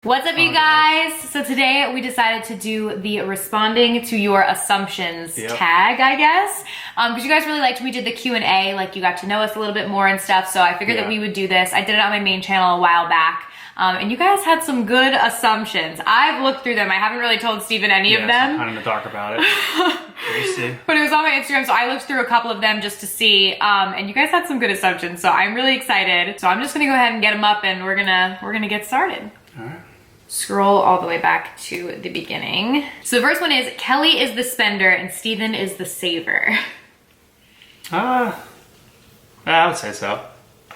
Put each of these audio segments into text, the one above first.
What's up, you guys? So today we decided to do the responding to your assumptions tag, I guess, because you guys really liked, we did the Q&A, like you got to know us a little bit more and stuff, so I figured that we would do this. I did it on my main channel a while back, and you guys had some good assumptions. I've looked through them. I haven't really told Steven any of them. I'm kind of in the dark about it. We'll see. But it was on my Instagram, so I looked through a couple of them just to see, and you guys had some good assumptions, so I'm really excited. So I'm just gonna go ahead and get them up, and we're gonna get started. All right. Scroll all the way back to the beginning. So the first one is, Kelly is the spender and Steven is the saver. I would say so.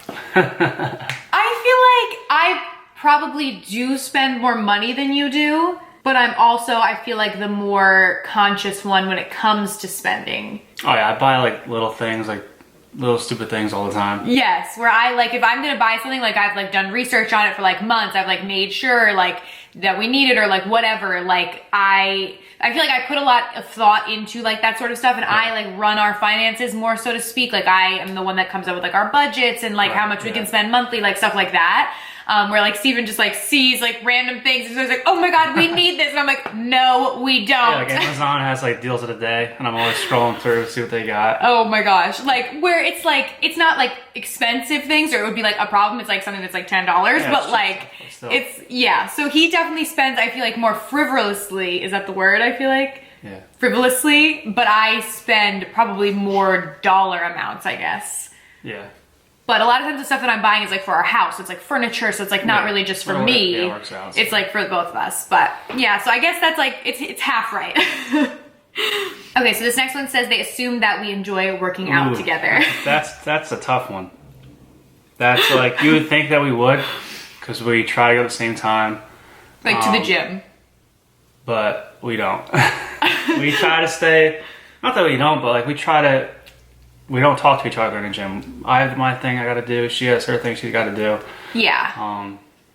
I feel like I probably do spend more money than you do, but I feel like the more conscious one when it comes to spending. Oh yeah, I buy like little things, like little stupid things all the time. Yes, where I like, if I'm gonna buy something, like I've like done research on it for like months, I've like made sure like that we need it or like whatever, like I feel like I put a lot of thought into like that sort of stuff, and I like run our finances more, so to speak. Like I am the one that comes up with like our budgets and like how much we can spend monthly, like stuff like that. Where like Steven just like sees like random things and so he's like, oh my god, we need this, and I'm like, no, we don't. Yeah, like Amazon has like deals of the day, and I'm always scrolling through to see what they got. Oh my gosh, like where it's like, it's not like expensive things or it would be like a problem, it's like something that's like $10, but like it's, so he definitely spends, I feel like, more frivolously, is that the word? I feel like frivolously, but I spend probably more dollar amounts, I guess. Yeah. But a lot of times the stuff that I'm buying is like for our house. It's like furniture, so it's like not really just for me. Yeah, it works out. It's like for both of us. But yeah, so I guess that's like, it's half right. Okay, so this next one says they assume that we enjoy working out together. That's a tough one. That's like, you would think that we would, because we try to go at the same time. Like to the gym. But we don't. We try to stay, not that we don't, but like we don't talk to each other in the gym. I have my thing I gotta do, she has her thing she's gotta do. Yeah.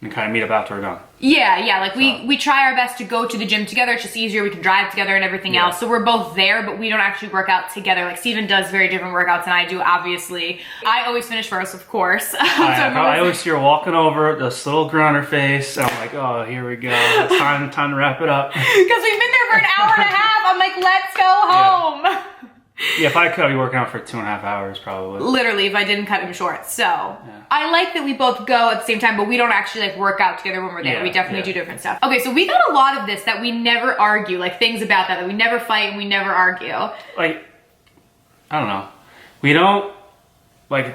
And kind of meet up after we're done. Yeah, like we try our best to go to the gym together. It's just easier, we can drive together and everything else. So we're both there, but we don't actually work out together. Like Steven does very different workouts than I do, obviously. I always finish first, of course. I always see her walking over, this little grin on her face, and I'm like, oh, here we go. It's time to wrap it up. Because we've been there for an hour and a half. I'm like, let's go home. Yeah, if I could, I'd be working out for 2.5 hours probably. Literally, if I didn't cut him short. So I like that we both go at the same time, but we don't actually like work out together when we're there. We definitely do different stuff. Okay, so we got a lot of this that we never argue, like things about that we never fight and we never argue. Like, I don't know. We don't like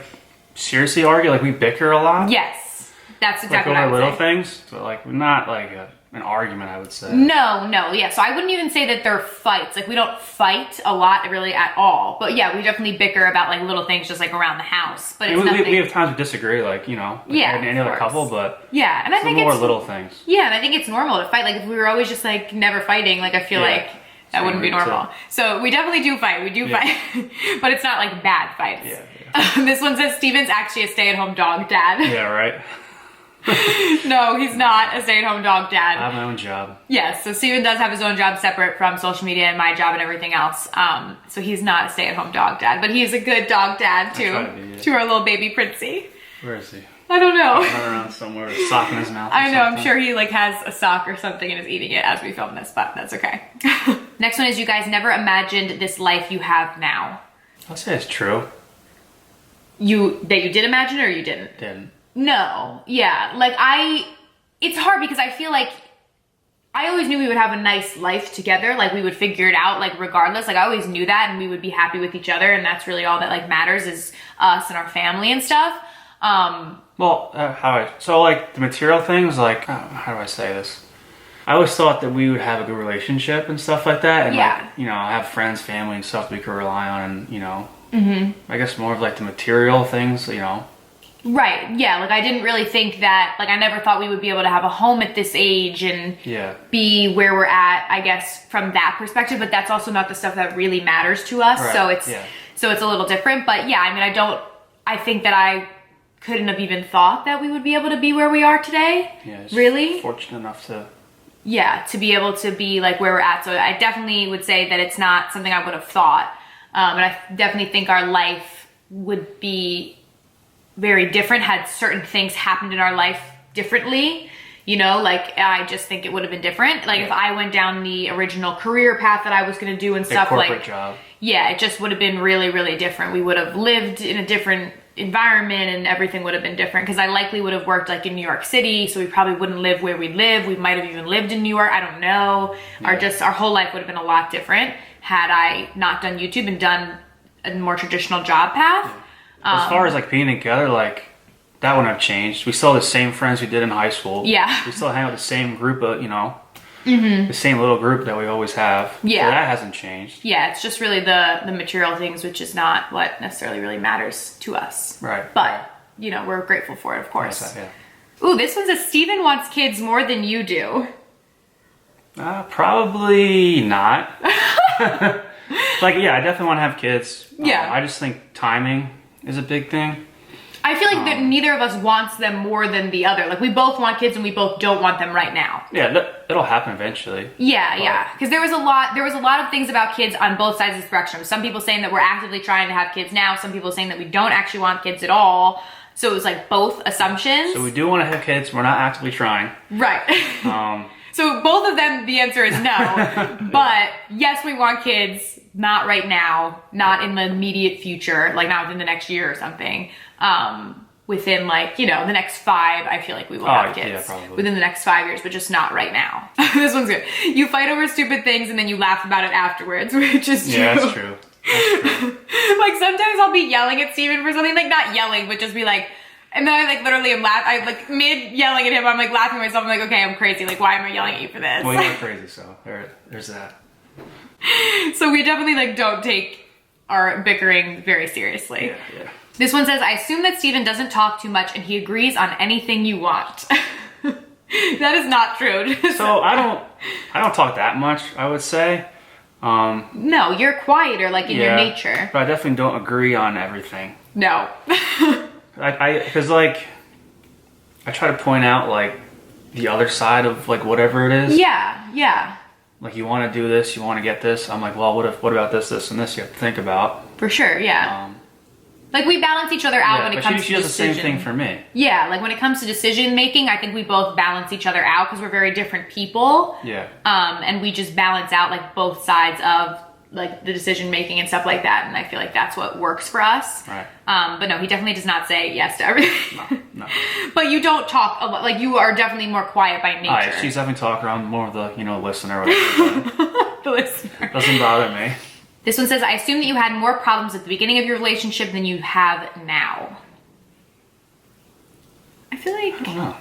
seriously argue. Like we bicker a lot. Yes, that's exactly like what I over would little say. things, but like not like an argument, I would say. No, yeah. So I wouldn't even say that they're fights. Like we don't fight a lot really at all. But yeah, we definitely bicker about like little things just like around the house. But it's nothing. We have times we disagree, like, you know, like any other couple, but and I think more little things. Yeah, and I think it's normal to fight. Like if we were always just like never fighting, like I feel like that wouldn't be normal. So we definitely do fight. We do fight, but it's not like bad fights. This one says Steven's actually a stay-at-home dog dad. Yeah, right. No, he's not a stay-at-home dog dad. I have my own job. Yes, so Steven does have his own job separate from social media and my job and everything else. So he's not a stay-at-home dog dad, but he's a good dog dad to our little baby Princey. Where is he? I don't know. He's running around somewhere with a sock in his mouth. I know, I'm sure he like has a sock or something and is eating it as we film this, but that's okay. Next one is, you guys never imagined this life you have now. I'll say it's true. That you did imagine it or you didn't? Didn't. No, yeah, like it's hard because I feel like I always knew we would have a nice life together, like we would figure it out, like regardless, like I always knew that, and we would be happy with each other, and that's really all that like matters, is us and our family and stuff. So like the material things, like, how do I say this? I always thought that we would have a good relationship and stuff like that, and like, you know, have friends, family and stuff we could rely on, and you know, I guess more of like the material things, you know. Right, yeah, like I didn't really think that, like I never thought we would be able to have a home at this age and be where we're at, I guess, from that perspective, but that's also not the stuff that really matters to us, so it's a little different, but yeah, I mean, I think that I couldn't have even thought that we would be able to be where we are today, really. Fortunate enough to be able to be like where we're at, so I definitely would say that it's not something I would have thought, and I definitely think our life would be very different had certain things happened in our life differently, You know, like I just think it would have been different. Like if I went down the original career path that I was going to do and stuff, corporate job. Yeah, it just would have been really, really different. We would have lived in a different environment and everything would have been different because I likely would have worked like in New York City, so we probably wouldn't live where we live. We might have even lived in New York. I don't know. Our whole life would have been a lot different had I not done YouTube and done a more traditional job path. As far as like being together, like that wouldn't have changed. We still have the same friends we did in high school. Yeah. We still hang out with the same group of, the same little group that we always have. Yeah. So that hasn't changed. Yeah, it's just really the material things, which is not what necessarily really matters to us. Right. But, we're grateful for it, of course. Yeah. Ooh, this one says, Steven wants kids more than you do. Probably not. Like, yeah, I definitely want to have kids. Yeah. I just think timing is a big thing. I feel like that neither of us wants them more than the other. Like we both want kids and we both don't want them right now. Yeah, it'll happen eventually. Yeah. Because there was a lot of things about kids on both sides of the spectrum. Some people saying that we're actively trying to have kids now. Some people saying that we don't actually want kids at all. So it was like both assumptions. So we do want to have kids. We're not actively trying. Right. So both of them, the answer is no. But yes, we want kids. Not right now. Not in the immediate future. Like not within the next year or something. Within like, the next 5, I feel like we will have kids. Yeah, probably. Within the next 5 years, but just not right now. This one's good. You fight over stupid things and then you laugh about it afterwards, which is true. Yeah, that's true. Like sometimes I'll be yelling at Steven for something, like not yelling, but just be like, and then I like literally am I like mid yelling at him, I'm like laughing at myself. I'm like, okay, I'm crazy. Like, why am I yelling at you for this? Well, you're crazy, so there's that. So we definitely like don't take our bickering very seriously. Yeah. This one says, I assume that Steven doesn't talk too much and he agrees on anything you want. That is not true. So I don't talk that much, I would say. No, you're quieter like in your nature. But I definitely don't agree on everything. No. Because like, I try to point out like the other side of like whatever it is. Yeah. Like you want to do this, you want to get this. I'm like, well, what about this, and this you have to think about. For sure, yeah. Like we balance each other out when it comes to she does the same thing for me. Yeah, like when it comes to decision making, I think we both balance each other out because we're very different people. Yeah. And we just balance out like both sides of like the decision making and stuff like that. And I feel like that's what works for us. Right. But no, he definitely does not say yes to everything. No. But you don't talk a lot. Like you are definitely more quiet by nature. Alright, she's having talk around more of the listener or whatever. The listener. Doesn't bother me. This one says, I assume that you had more problems at the beginning of your relationship than you have now. I feel like... I don't know.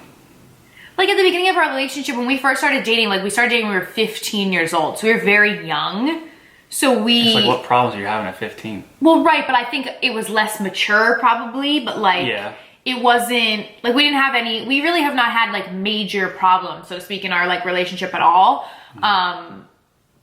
Like at the beginning of our relationship, when we first started dating, like we started dating when we were 15 years old. So we were very young. So It's like, what problems are you having at 15? Well, right, but I think it was less mature probably, but like... Yeah. It wasn't... Like we didn't have any... We really have not had like major problems, so to speak, in our like relationship at all.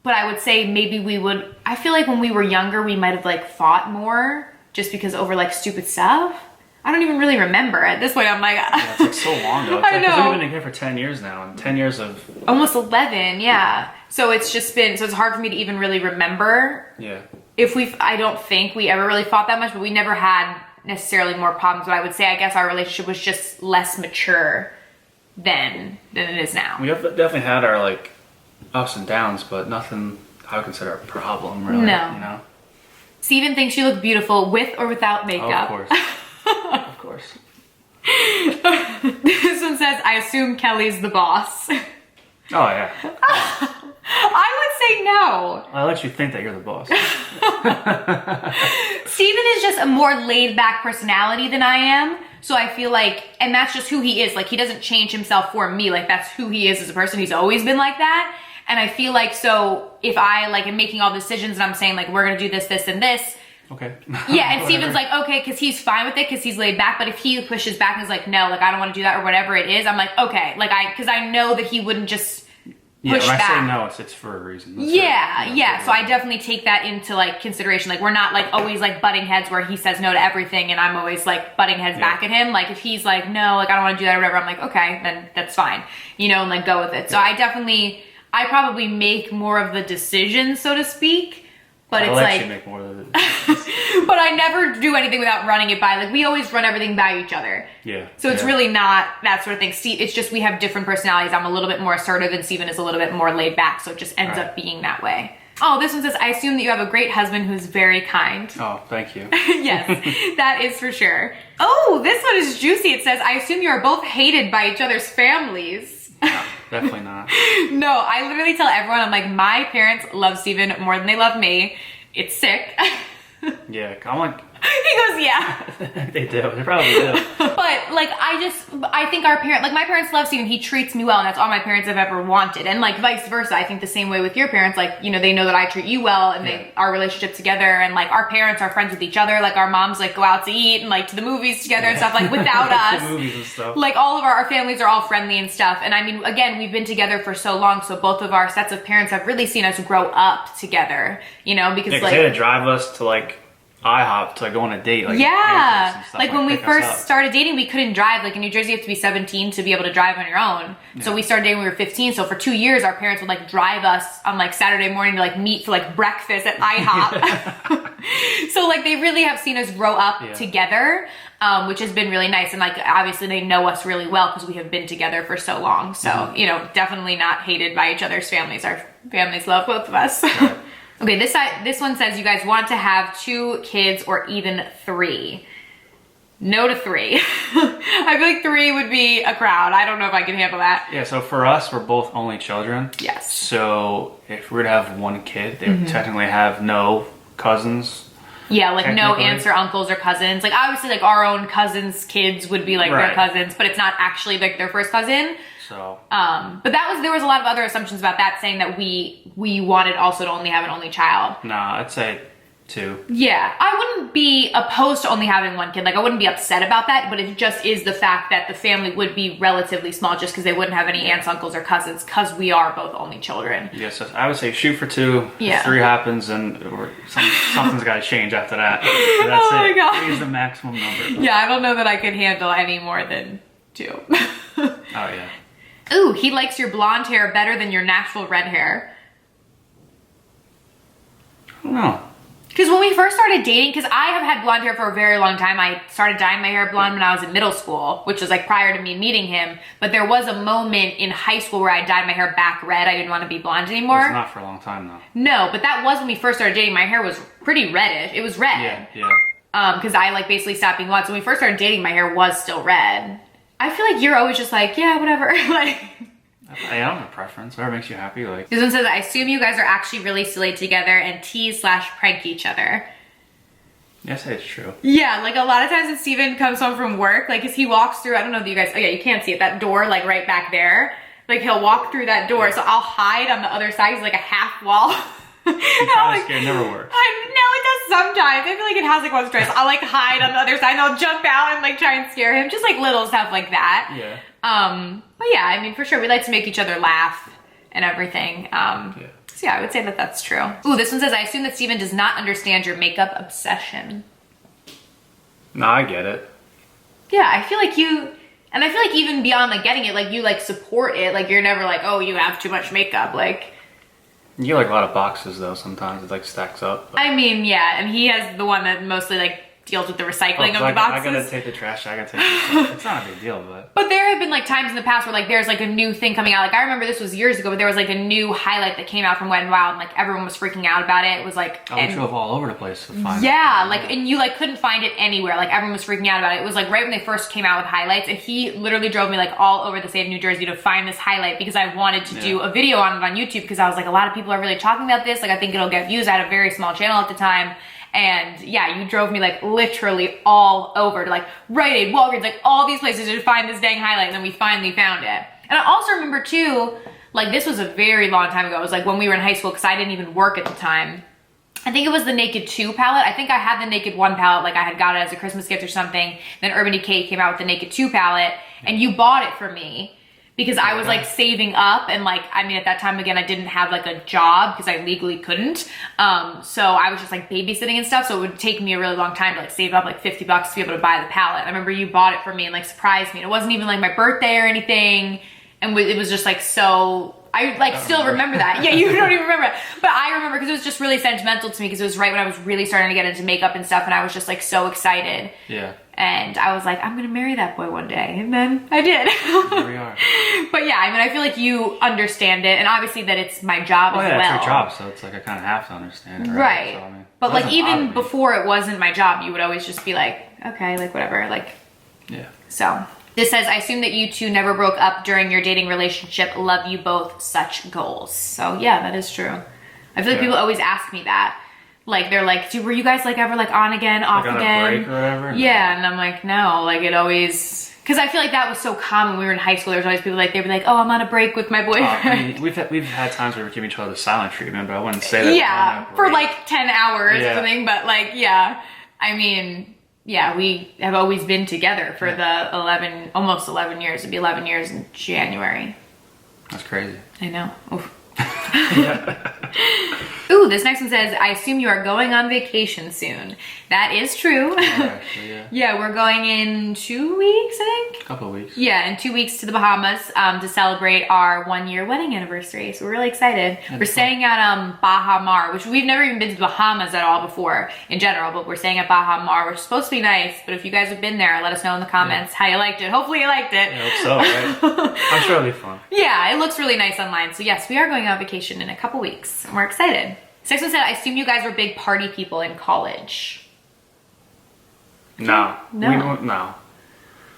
But I would say maybe we would... I feel like when we were younger, we might have like fought more just because over like stupid stuff. I don't even really remember. At this point, I'm like... Yeah, it's like so long ago. I know. Because we've been together for 10 years now, and 10 years of... Almost 11, yeah. So it's just been... So it's hard for me to even really remember. Yeah. I don't think we ever really fought that much, but we never had necessarily more problems. But I would say, I guess our relationship was just less mature than it is now. We have definitely had our like ups and downs, but nothing I would consider a problem, really. No. Steven thinks you look beautiful with or without makeup. Oh, of course. Of course. This one says, I assume Kelly's the boss. Oh, yeah. I would say no. I let you think that you're the boss. Steven is just a more laid back personality than I am. So I feel like, and that's just who he is. Like he doesn't change himself for me. Like that's who he is as a person. He's always been like that. And I feel like, so if I like am making all decisions and I'm saying like, we're going to do this, this, and this. Okay. Yeah. And Steven's like, okay, cause he's fine with it. Cause he's laid back. But if he pushes back and is like, no, like I don't want to do that or whatever it is. I'm like, okay. Like cause I know that he wouldn't just push when back. I say no, it's for a reason. Yeah. So I definitely take that into like consideration. Like we're not like always like butting heads where he says no to everything and I'm always like butting heads back at him. Like if he's like, no, like I don't want to do that or whatever, I'm like, okay, then that's fine, and like go with it. So I probably make more of the decisions, so to speak. But I'll it's let you like, make more of it. but I never do anything without running it by. Like we always run everything by each other. Yeah. So it's really not that sort of thing. Steve, it's just we have different personalities. I'm a little bit more assertive and Steven is a little bit more laid back. So it just ends up being that way. Oh, this one says, I assume that you have a great husband who's very kind. Oh, thank you. Yes, that is for sure. Oh, this one is juicy. It says, I assume you are both hated by each other's families. No, definitely not. No, I literally tell everyone, I'm like, my parents love Steven more than they love me. It's sick. Yeah, I'm like, He goes, yeah. they do. They probably do. But like, I think my parents love Steven. He treats me well, and that's all my parents have ever wanted. And like vice versa, I think the same way with your parents. Like, you know, they know that I treat you well, and our relationship together, and like our parents are friends with each other. Like our moms like go out to eat and like to the movies together and stuff. Like without us, the movies and stuff. Like all of our families are all friendly and stuff. And I mean, again, we've been together for so long, so both of our sets of parents have really seen us grow up together. You know, because Yeah, 'cause like they had to drive us to like IHOP to go on a date. Like, yeah, and stuff, like when we pick us up. first started dating, we couldn't drive. Like in New Jersey, you have to be 17 to be able to drive on your own. So we started dating when we were 15. So for 2 years, our parents would like drive us on like Saturday morning to like meet for like breakfast at IHOP. So like they really have seen us grow up together, which has been really nice. And like obviously they know us really well because we have been together for so long. So you know, definitely not hated by each other's families. Our families love both of us. Right. Okay, this one says you guys want to have 2 kids or even 3. No to 3. I feel like 3 would be a crowd. I don't know if I can handle that. Yeah, so for us, we're both only children. Yes. So if we were to have 1 kid, they would technically have no cousins. Yeah, like no aunts or uncles or cousins. Like obviously like our own cousins' kids would be like their cousins, but it's not actually like their first cousin. So but there was a lot of other assumptions about that, saying that we wanted also to only have an only child. no, I'd say 2. Yeah, I wouldn't be opposed to only having 1 kid. Like I wouldn't be upset about that, but it just is the fact that the family would be relatively small just because they wouldn't have any aunts, uncles, or cousins because we are both only children. Yeah, so I would say shoot for 2. Yeah. If 3 happens, and something's got to change after that. So that's Oh my it. God. 3 is the maximum number. Yeah, I don't know that I could handle any more than 2. Oh yeah. Ooh, he likes your blonde hair better than your natural red hair. I don't know. Because when we first started dating, because I have had blonde hair for a very long time. I started dyeing my hair blonde when I was in middle school, which was like prior to me meeting him. But there was a moment in high school where I dyed my hair back red. I didn't want to be blonde anymore. It's not for a long time though. No, but that was when we first started dating. My hair was pretty reddish. It was red. Yeah. Because I like basically stopped being blonde. So when we first started dating, my hair was still red. I feel like you're always just like, yeah, whatever. Like, I don't have a preference. Whatever makes you happy. Like this one says, I assume you guys are actually really silly together and tease/prank each other. yes, it's true. Yeah, like a lot of times when Steven comes home from work, like as he walks through, I don't know if you guys, oh yeah, you can't see it, that door like right back there. Like he'll walk through that door, so I'll hide on the other side. He's like a half wall. It never works. No, it does sometimes. I feel like it has like once or twice. I'll like hide on the other side and I'll jump out and like try and scare him. Just like little stuff like that. Yeah. But yeah, I mean, for sure, we like to make each other laugh and everything. So yeah, I would say that that's true. Ooh, this one says, I assume that Steven does not understand your makeup obsession. No, I get it. Yeah, I feel like you, and I feel like even beyond like getting it, like you like support it. Like you're never like, oh, you have too much makeup. Like, You get like a lot of boxes though. Sometimes it like stacks up. But... I mean, yeah, and he has the one that mostly like deals with the recycling of the boxes. I gotta take the trash. I gotta take it. It's not a big deal, but. But there have been like times in the past where like there's like a new thing coming out. Like I remember this was years ago, but there was like a new highlight that came out from Wet n Wild, and like everyone was freaking out about it. It was like, I drove all over the place to find it. Yeah, like, and you like couldn't find it anywhere. Like everyone was freaking out about it. It was like right when they first came out with highlights, and he literally drove me like all over the state of New Jersey to find this highlight because I wanted to do a video on it on YouTube, because I was like, a lot of people are really talking about this. Like I think it'll get views. I had a very small channel at the time. And yeah, you drove me like literally all over to like Rite Aid, Walgreens, like all these places to find this dang highlight, and then we finally found it. And I also remember too, like this was a very long time ago. It was like when we were in high school, because I didn't even work at the time. I think it was the Naked 2 palette. I think I had the Naked 1 palette, like I had got it as a Christmas gift or something. Then Urban Decay came out with the Naked 2 palette, and you bought it for me. Because I was like saving up, and like, I mean, at that time, again, I didn't have like a job because I legally couldn't. So I was just like babysitting and stuff. So it would take me a really long time to like save up like $50 to be able to buy the palette. I remember you bought it for me and like surprised me. And it wasn't even like my birthday or anything. and it was just like so. I like still remember that. Yeah, you don't even remember it. But I remember because it was just really sentimental to me because it was right when I was really starting to get into makeup and stuff, and I was just like so excited. Yeah. And I was like, I'm gonna marry that boy one day, and then I did. Here we are. But yeah, I mean, I feel like you understand it, and obviously that it's my job as well. Yeah, it's your job, so it's like I kind of have to understand it, right? So, I mean, but like even before it wasn't my job, you would always just be like, okay, like whatever, like. Yeah. So. This says, I assume that you two never broke up during your dating relationship. Love you both, such goals. So yeah, that is true. I feel like people always ask me that. Like, they're like, were you guys like ever like on again, off like on again? A break or whatever? Yeah, and I'm like, no, like it always, because I feel like that was so common when we were in high school. There was always people like, they'd be like, oh, I'm on a break with my boyfriend. I mean, we've had times where we give each other the silent treatment, but I wouldn't say that. Yeah, for like 10 hours or something, but like, yeah, I mean... Yeah, we have always been together for the almost 11 years. It'd be 11 years in January. That's crazy. I know. Oof. Ooh, this next one says, I assume you are going on vacation soon. That is true. Actually, yeah. Yeah, we're going in 2 weeks, I think. A couple of weeks. Yeah, in 2 weeks to the Bahamas to celebrate our 1-year wedding anniversary. So we're really excited. We're staying at Baha Mar, which we've never even been to the Bahamas at all before in general, but we're staying at Baha Mar, which is supposed to be nice. But if you guys have been there, let us know in the comments how you liked it. Hopefully you liked it. I hope so, right? I'm sure it'll be fun. Yeah, it looks really nice online. So yes, we are going on vacation in a couple weeks and we're excited. Next one said, I assume you guys were big party people in college. No. No.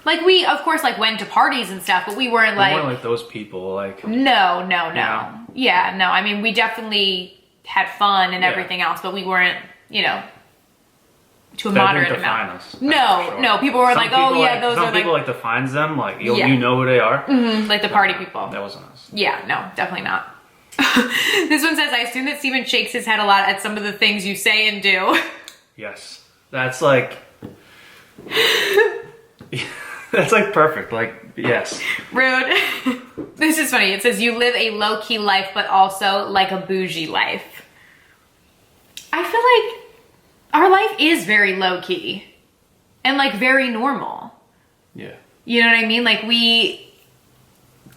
Like we, of course, like went to parties and stuff, but we weren't like... We weren't like those people, like... No. Yeah, no. I mean, we definitely had fun and everything else, but we weren't, you know, to a moderate amount. Us, no. People were like, oh yeah, those are like... Some people like defines them, like you know who they are. Mm-hmm, like the party people. That wasn't us. Yeah, no, definitely not. This one says, I assume that Steven shakes his head a lot at some of the things you say and do. Yes. That's like... That's like perfect. Like, yes. Rude. This is funny. It says, you live a low-key life, but also like a bougie life. I feel like our life is very low-key and like very normal. Yeah. You know what I mean? Like we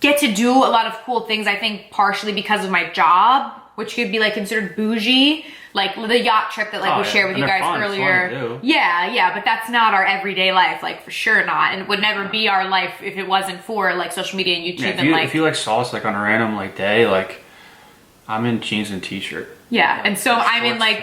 get to do a lot of cool things, I think partially because of my job, which could be like considered bougie, like the yacht trip that like we shared with you guys earlier. Yeah, but that's not our everyday life, like for sure not, and it would never be our life if it wasn't for like social media and YouTube. If you like saw us like on a random like day, like I'm in jeans and t-shirt. Yeah, and so I'm in like,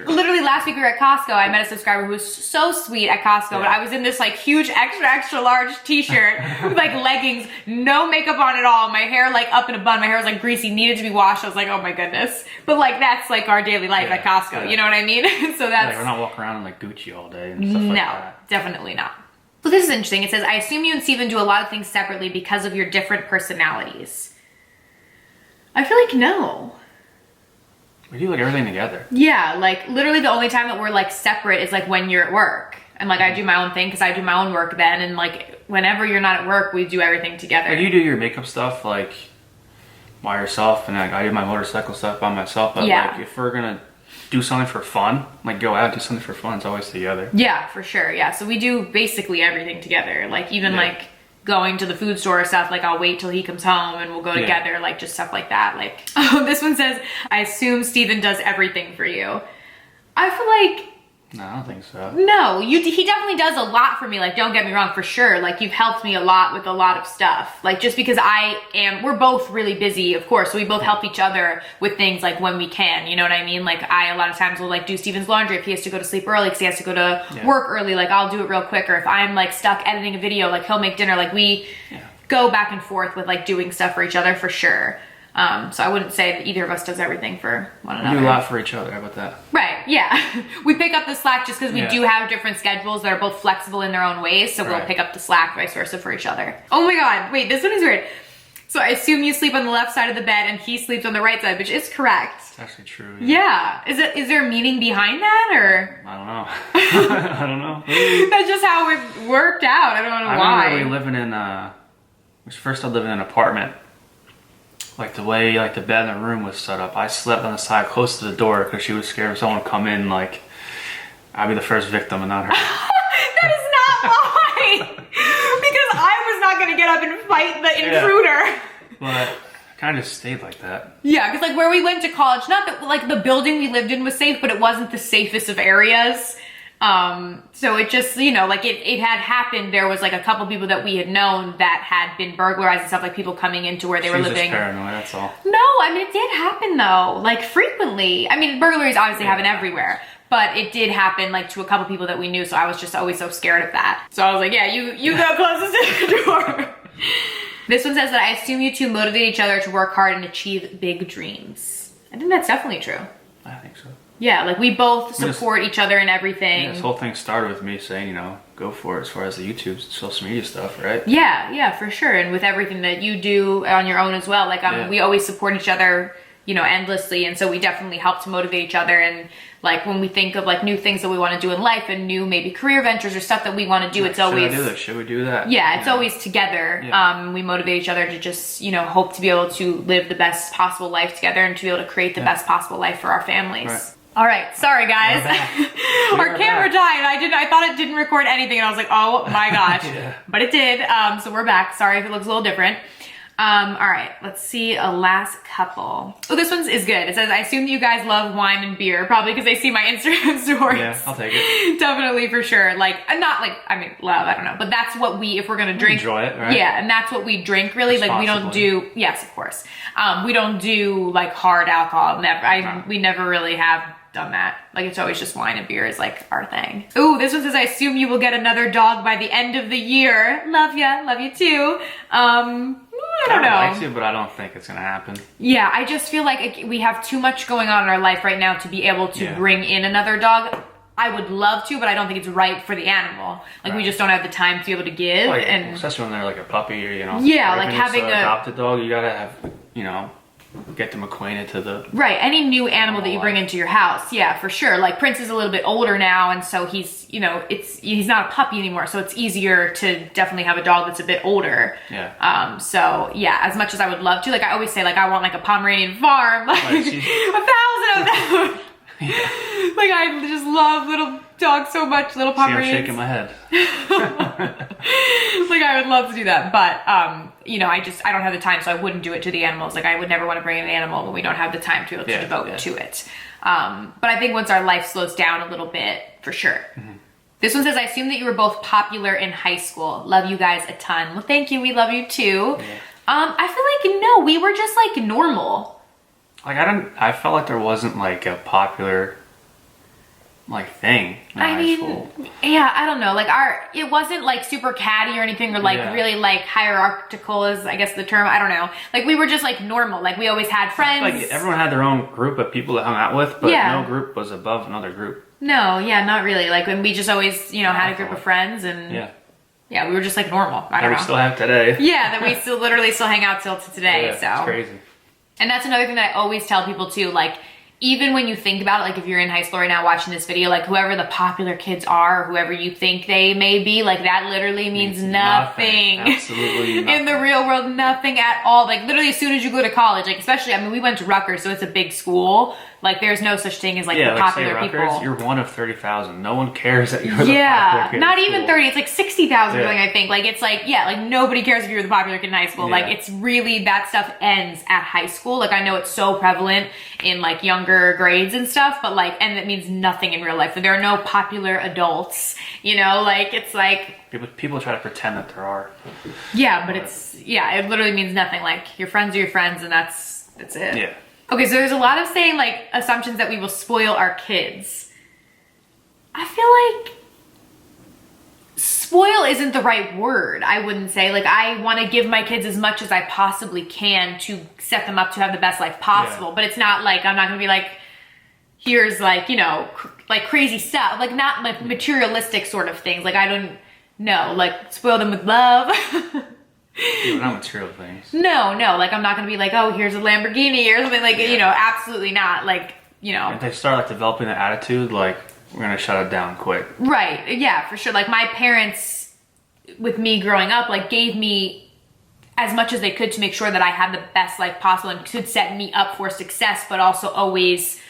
literally last week we were at Costco. I met a subscriber who was so sweet at Costco, but I was in this like huge extra large t-shirt with like leggings, no makeup on at all, my hair like up in a bun, my hair was like greasy, needed to be washed. I was like, oh my goodness. But like that's like our daily life at Costco, you know what I mean? So that's... we're not walking around in like Gucci all day and stuff like that. No, definitely not. So this is interesting. It says, I assume you and Steven do a lot of things separately because of your different personalities. I feel like no. We do like everything together. Yeah, like literally the only time that we're like separate is like when you're at work. And like I do my own thing because I do my own work then. And like whenever you're not at work, we do everything together. Like you do your makeup stuff like by yourself and like I do my motorcycle stuff by myself. But like if we're gonna do something for fun, like go out, do something for fun, it's always together. Yeah, for sure. Yeah, so we do basically everything together. Like even like going to the food store or stuff, like I'll wait till he comes home and we'll go together, like just stuff like that. Like, this one says, I assume Steven does everything for you. I feel like... No, I don't think so. No, he definitely does a lot for me. Like, don't get me wrong, for sure. Like, you've helped me a lot with a lot of stuff. Like, just because we're both really busy, of course, so we both help each other with things, like, when we can, you know what I mean? Like, a lot of times will, like, do Steven's laundry if he has to go to sleep early because he has to go to work early. Like, I'll do it real quick. Or if I'm, like, stuck editing a video, like, he'll make dinner. Like, we go back and forth with, like, doing stuff for each other, for sure. So I wouldn't say that either of us does everything for one another. We do a lot for each other, how about that? Right, yeah. We pick up the slack just because we do have different schedules that are both flexible in their own ways, so we'll pick up the slack, vice versa for each other. Oh my god, wait, this one is weird. So I assume you sleep on the left side of the bed and he sleeps on the right side, which is correct. It's actually true. Yeah. Is there a meaning behind that, or? I don't know. I don't know. That's just how it worked out. I don't know why. I remember we living in, we first started living in an apartment. Like the way like the bed in the room was set up, I slept on the side close to the door because she was scared if someone would come in, like I'd be the first victim and not her. That is not why! Because I was not gonna get up and fight the intruder. But kind of stayed like that. Yeah, because like where we went to college, not that like the building we lived in was safe, but it wasn't the safest of areas. So it just, you know, like it had happened. There was like a couple people that we had known that had been burglarized and stuff, like people coming into where they were living. Just paranoid, that's all. No, I mean, it did happen though, like frequently. I mean, burglaries obviously happen everywhere, but it did happen like to a couple people that we knew. So I was just always so scared of that. So I was like, yeah, you go closest to the door. This one says that I assume you two motivate each other to work hard and achieve big dreams. I think that's definitely true. I think so. Yeah, like we both support each other in everything. Yeah, this whole thing started with me saying, you know, go for it as far as the YouTube, social media stuff, right? Yeah, for sure. And with everything that you do on your own as well. Like we always support each other, you know, endlessly. And so we definitely help to motivate each other. And like when we think of like new things that we want to do in life and new maybe career ventures or stuff that we want to do, it's always... Should I do this? Should we do that? Yeah, it's always together. Yeah. We motivate each other to just, you know, hope to be able to live the best possible life together and to be able to create the best possible life for our families. Right. All right, sorry guys. Our camera died. I thought it didn't record anything, and I was like, oh my gosh. But it did. So we're back. Sorry if it looks a little different. All right, let's see a last couple. Oh, this one is good. It says, I assume you guys love wine and beer, probably because they see my Instagram stories. Yeah, I'll take it. Definitely, for sure. Like, not like, I mean, love, I don't know. But that's what if we're gonna drink. Enjoy it, right? Yeah, and that's what we drink, really. Like, we don't do, yes, of course. We don't do, like, hard alcohol. We never really have done that. Like, it's always just wine and beer is like our thing. Ooh, this one says, I assume you will get another dog by the end of the year. Love you too. I don't know. I'd like to, but I don't think it's gonna happen. Yeah, I just feel like we have too much going on in our life right now to be able to bring in another dog. I would love to, but I don't think it's right for the animal. Like, we just don't have the time to be able to give. Like, and especially when they're like a puppy or, you know. Yeah, like having an adopted dog, you gotta have, you know, get them acquainted to the... Right, any new animal that you bring into your house, yeah, for sure. Like, Prince is a little bit older now, and so he's, you know, he's not a puppy anymore, so it's easier to definitely have a dog that's a bit older. Yeah. So, yeah, as much as I would love to, like, I always say, like, I want, like, a Pomeranian farm, like, 1,000 of them. Like, I just love little dogs so much, little Pomeranians. See, I'm shaking my head. Like, I would love to do that, but, you know, I don't have the time, so I wouldn't do it to the animals. Like, I would never want to bring in an animal when we don't have the time to be able to devote to it. But I think once our life slows down a little bit, for sure. Mm-hmm. This one says, I assume that you were both popular in high school. Love you guys a ton. Well, thank you. We love you too. Yeah. I feel like, no, we were just like normal. Like, I felt like there wasn't like a popular like thing in high school. Yeah, I don't know. Like it wasn't like super catty or anything, or like really like hierarchical is I guess the term. I don't know. Like we were just like normal. Like we always had friends. Like everyone had their own group of people that hung out with, but no group was above another group. No, yeah, not really. Like when we just always, you know, had a group of friends and we were just like normal. I don't know. We still have today. Yeah, that we still literally still hang out till to today. So it's crazy. And that's another thing that I always tell people too, like, even when you think about it, like if you're in high school right now watching this video, like whoever the popular kids are, or whoever you think they may be, like that literally means nothing. Absolutely nothing. In the real world, nothing at all. Like literally as soon as you go to college, like especially, I mean, we went to Rutgers, so it's a big school. Like there's no such thing as like the popular Rutgers, people. You're one of 30,000. No one cares that you're the popular kid. Not even 30. It's like 60,000 something, I think. Like it's like, like nobody cares if you're the popular kid in high school. Like it's really, that stuff ends at high school. Like I know it's so prevalent in like younger grades and stuff, but like, and it means nothing in real life. There are no popular adults, you know, like it's like. People try to pretend that there are. Yeah, but it literally means nothing. Like your friends are your friends and that's it. Yeah. Okay, so there's a lot of saying like assumptions that we will spoil our kids. I feel like spoil isn't the right word, I wouldn't say. Like I want to give my kids as much as I possibly can to set them up to have the best life possible. But it's not like, I'm not going to be like, here's like, you know, like crazy stuff. Like not like materialistic sort of things. Like I don't know, like spoil them with love. Yeah, not material things. No, like I'm not gonna be like, oh, here's a Lamborghini or something like, you know, absolutely not. Like, you know. If they start like developing the attitude, like we're gonna shut it down quick. Right, yeah, for sure. Like my parents, with me growing up, like gave me as much as they could to make sure that I had the best life possible and could set me up for success, but also always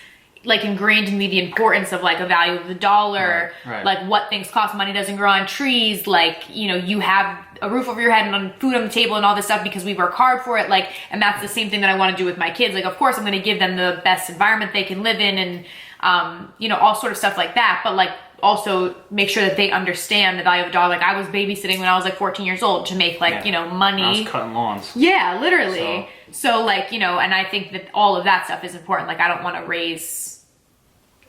like ingrained in me the importance of like a value of the dollar, right. like what things cost. Money doesn't grow on trees. Like, you know, you have a roof over your head and food on the table and all this stuff because we work hard for it. Like, and that's the same thing that I want to do with my kids. Like, of course I'm going to give them the best environment they can live in and, you know, all sort of stuff like that. But like, also make sure that they understand the value of a dollar. Like I was babysitting when I was like 14 years old to make like, you know, money. I was cutting lawns. Yeah, literally. So like, you know, and I think that all of that stuff is important. Like I don't want to raise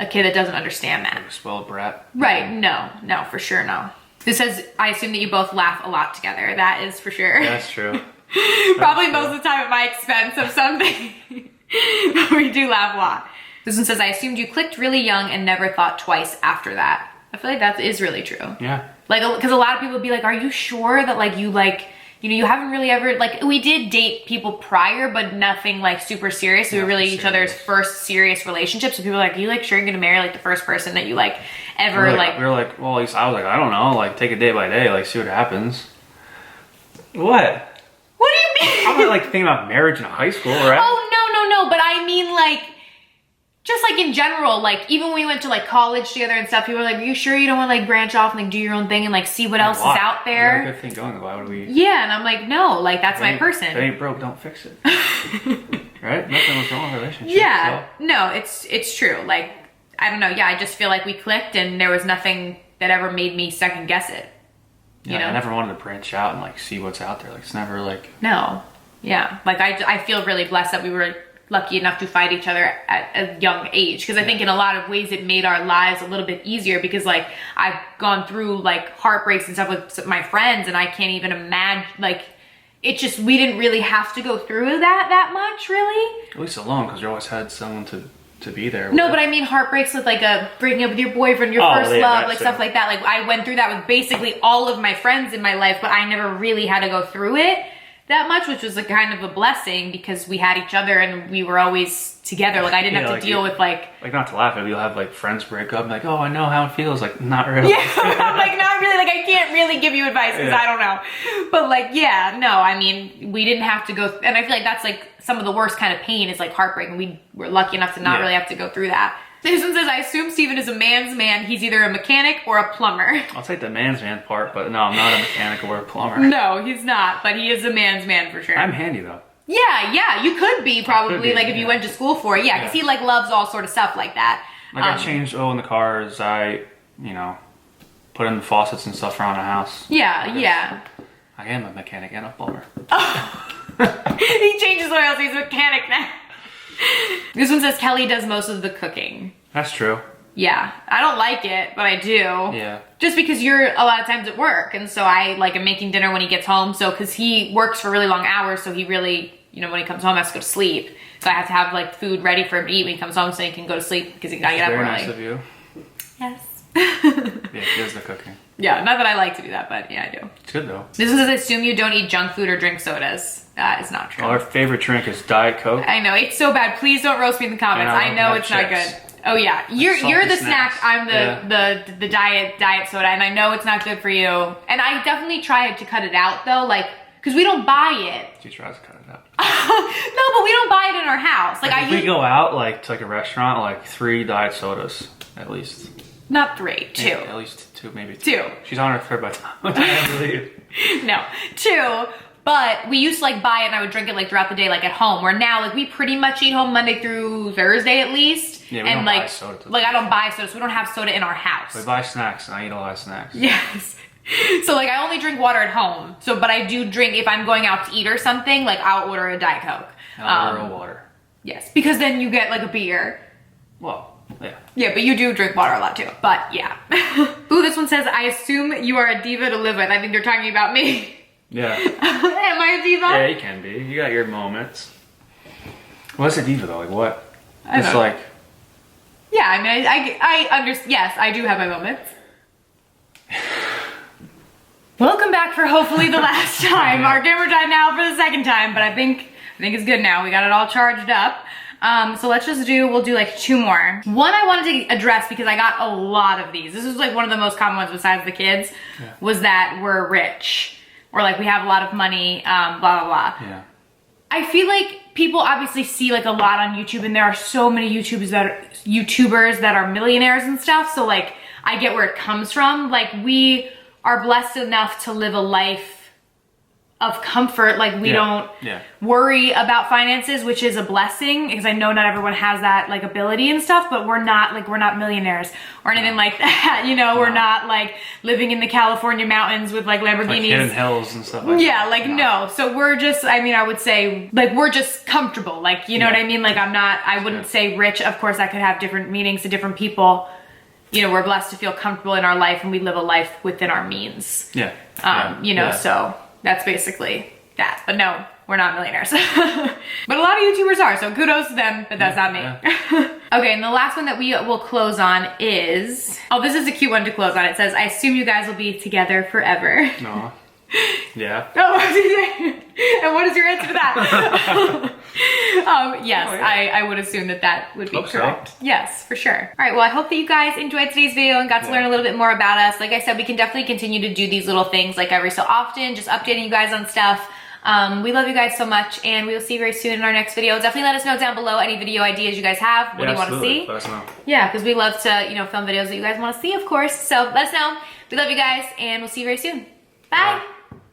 a kid that doesn't understand that. Like a spoiled brat. Right, no, for sure, no. This says, I assume that you both laugh a lot together. That is for sure. Yeah, that's true. Probably most of the time at my expense of something. But we do laugh a lot. This one says, I assumed you clicked really young and never thought twice after that. I feel like that is really true. Yeah. Like, because a lot of people would be like, are you sure that like you like, you know, you haven't really ever, like we did date people prior, but nothing like super serious. We were really each other's first serious relationship. So people are like, are you like sure you're gonna marry like the first person that you like ever we were like, well, at least I was like, I don't know, like take it day by day, like see what happens. What? What do you mean? I'm not like thinking about marriage in high school, right? Oh, no. But I mean like, just like in general, like even when we went to like college together and stuff, people were like, are you sure you don't want to like branch off and like do your own thing and like see what else is out there? We got a good thing going, why would we? Yeah, and I'm like, no, like that's my person. If it ain't broke, don't fix it. Right? Nothing was wrong with the relationship. Yeah, so. no, it's true. Like, I don't know, yeah, I just feel like we clicked and there was nothing that ever made me second guess it. You know? I never wanted to branch out and like see what's out there. Like it's never like... No, yeah. Like I feel really blessed that we were lucky enough to fight each other at a young age, because I think in a lot of ways it made our lives a little bit easier, because like I've gone through like heartbreaks and stuff with my friends and I can't even imagine, like it just, we didn't really have to go through that much really. At least alone, because you always had someone to be there with. No, but I mean heartbreaks with like a breaking up with your boyfriend, your first love, like stuff like that. Like I went through that with basically all of my friends in my life, but I never really had to go through it that much, which was a kind of a blessing because we had each other and we were always together. Like I didn't have to deal with like not to laugh at, you'll have like friends break up and like, oh, I know how it feels. Like not really. Yeah, I'm like not really. Like I can't really give you advice because I don't know. But like, yeah, no, I mean, we didn't have to go, and I feel like that's like some of the worst kind of pain is like heartbreak, and we were lucky enough to not really have to go through that. This one says, I assume Steven is a man's man. He's either a mechanic or a plumber. I'll take the man's man part, but no, I'm not a mechanic or a plumber. No, he's not, but he is a man's man for sure. I'm handy though. Yeah, you could be probably, like if you went to school for it. Yeah, because he like loves all sort of stuff like that. Like I changed oil in the cars. I, you know, put in the faucets and stuff around the house. Yeah. I am a mechanic and a plumber. He changes oils, he's a mechanic now. This one says Kelly does most of the cooking. That's true. Yeah, I don't like it, but I do. Yeah. Just because you're a lot of times at work, and so I like am making dinner when he gets home. So because he works for really long hours, so he really, you know, when he comes home, has to go to sleep. So I have to have like food ready for him to eat when he comes home, so he can go to sleep because he gotta get up early. Very nice of you. Yes. Yeah, he does the cooking. Yeah, not that I like to do that, but yeah, I do. It's good though. This one says, I assume you don't eat junk food or drink sodas. That is not true. Well, our favorite drink is Diet Coke. I know, it's so bad. Please don't roast me in the comments. I know it's not good. Oh yeah, you're the snack. I'm the diet soda, and I know it's not good for you. And I definitely tried to cut it out though, like because we don't buy it. She tries to cut it out. No, but we don't buy it in our house. Like if we go out like to like a restaurant, like 3 diet sodas at least. Not 3, 2. Yeah, at least 2, maybe 2. She's on her 3rd by the time I leave. No, 2. But we used to like buy it and I would drink it like throughout the day, like at home. Where now like we pretty much eat home Monday through Thursday at least. Yeah, we and don't like buy soda. Like I don't buy soda, so we don't have soda in our house. We buy snacks and I eat a lot of snacks. Yes. So like I only drink water at home. So but I do drink if I'm going out to eat or something, like I'll order a Diet Coke. I'll order a water. Yes, because then you get like a beer. Well, yeah. Yeah, but you do drink water a lot too. But yeah. Ooh, this one says, I assume you are a diva to live with. I think they're talking about me. Yeah. Am I a diva? Yeah, you can be. You got your moments. What's a diva though? Like what? It's like... Yeah, I mean, I understand. Yes, I do have my moments. Welcome back for hopefully the last time. Our camera died now for the 2nd time, but I think it's good now. We got it all charged up. So let's just we'll do like 2 more. One I wanted to address because I got a lot of these. This was like one of the most common ones besides the kids, was that we're rich. Or like we have a lot of money, blah, blah, blah. Yeah. I feel like people obviously see like a lot on YouTube, and there are so many YouTubers that are millionaires and stuff. So like, I get where it comes from. Like, we are blessed enough to live a life of comfort. Like, we don't worry about finances, which is a blessing, because I know not everyone has that like ability and stuff, but we're not millionaires or anything like that. You know, we're not like living in the California mountains with like Lamborghinis. Like hidden hills and stuff like that. Yeah, like no. So we're just, I mean, I would say like, we're just comfortable. Like, you know what I mean? Like, I wouldn't say rich. Of course, that could have different meanings to different people. You know, we're blessed to feel comfortable in our life, and we live a life within our means. Yeah. You know, so that's basically that. But no, we're not millionaires. But a lot of YouTubers are, so kudos to them, but that's not me. Okay, and the last one that we will close on is, oh, this is a cute one to close on. It says, I assume you guys will be together forever. No. Yeah. Oh, and what is your answer to that? Yes, I would assume that would be correct. So. Yes, for sure. All right, well, I hope that you guys enjoyed today's video and got to learn a little bit more about us. Like I said, we can definitely continue to do these little things like every so often, just updating you guys on stuff. We love you guys so much, and we will see you very soon in our next video. Definitely let us know down below any video ideas you guys have. What do you want to see? Let us know. Yeah, because we love to, you know, film videos that you guys want to see, of course. So let us know. We love you guys, and we'll see you very soon. Bye.